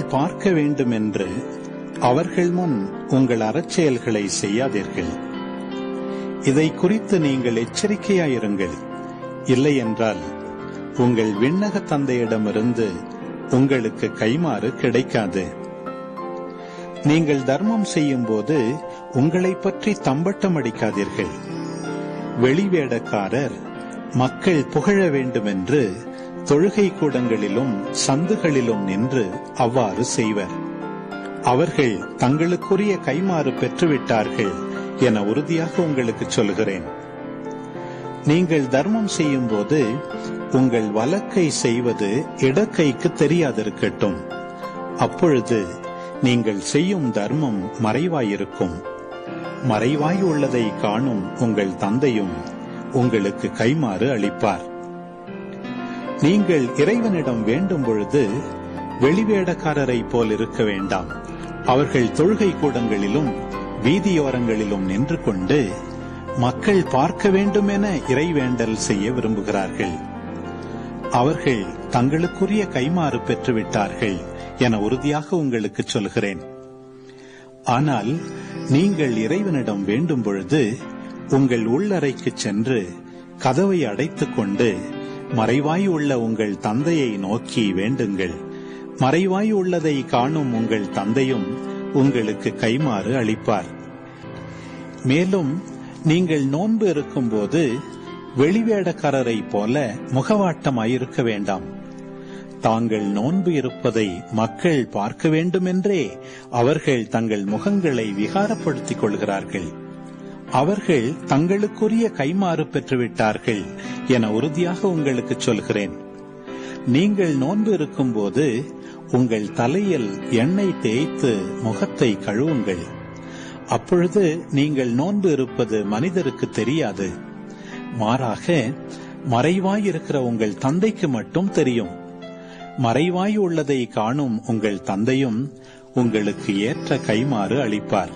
மக்கள் பார்க்க வேண்டும் என்று அவர்கள் முன் உங்கள் அறச்செயல்களை செய்யாதீர்கள். இதை குறித்து நீங்கள் எச்சரிக்கையாயிருங்கள். இல்லையென்றால் உங்கள் விண்ணக தந்தையிடமிருந்து உங்களுக்கு கைமாறு கிடைக்காது. நீங்கள் தர்மம் செய்யும் போது உங்களை பற்றி தம்பட்டம் அடிக்காதீர்கள். வெளிவேடக்காரர் மக்கள் புகழ வேண்டுமென்று தொழுகை கூடங்களிலும் சந்துகளிலும் நின்று அவ்வாறு செய்வர். அவர்கள் தங்களுக்குரிய கைமாறு பெற்றுவிட்டார்கள் என உறுதியாக உங்களுக்கு சொல்கிறேன். நீங்கள் தர்மம் செய்யும் போது உங்கள் வலக்கை செய்வது இடக்கைக்கு தெரியாதிருக்கட்டும். அப்பொழுது நீங்கள் செய்யும் தர்மம் மறைவாயிருக்கும். மறைவாய் உள்ளதை காணும் உங்கள் தந்தையும் உங்களுக்கு கைமாறு அளிப்பார். நீங்கள் இறைவனிடம் வேண்டும் பொழுது வெளிவேடக்காரரை போல் இருக்க வேண்டாம். அவர்கள் தொழுகை கூடங்களிலும் வீதியோரங்களிலும் நின்று கொண்டு மக்கள் பார்க்க வேண்டும் என இறைவேண்டல் செய்ய விரும்புகிறார்கள். அவர்கள் தங்களுக்குரிய கைமாறு பெற்றுவிட்டார்கள் என உறுதியாக உங்களுக்கு சொல்கிறேன். ஆனால் நீங்கள் இறைவனிடம் வேண்டும் பொழுது உங்கள் உள்ளறைக்கு சென்று கதவை அடைத்துக் கொண்டு மறைவாய் உள்ள உங்கள் தந்தையை நோக்கி வேண்டுங்கள். மறைவாய் உள்ளதை காணும் உங்கள் தந்தையும் உங்களுக்கு கைமாறு அளிப்பார். மேலும் நீங்கள் நோன்பு இருக்கும்போது வெளிவேடக்காரரை போல முகவாட்டமாயிருக்க வேண்டாம். தாங்கள் நோன்பு இருப்பதை மக்கள் பார்க்க வேண்டுமென்றே அவர்கள் தங்கள் முகங்களை விகாரப்படுத்திக் கொள்கிறார்கள். அவர்கள் தங்களுக்குரிய கைமாறு பெற்றுவிட்டார்கள் என உறுதியாக உங்களுக்கு சொல்கிறேன். நீங்கள் நோன்பு இருக்கும்போது உங்கள் தலையில் எண்ணெய் தேய்த்து முகத்தை கழுவுங்கள். அப்பொழுது நீங்கள் நோன்பு இருப்பது மனிதருக்கு தெரியாது. மாறாக மறைவாய் இருக்கிற உங்கள் தந்தைக்கு மட்டும் தெரியும். மறைவாய் உள்ளதை காணும் உங்கள் தந்தையும் உங்களுக்கு ஏற்ற கைமாறு அளிப்பார்.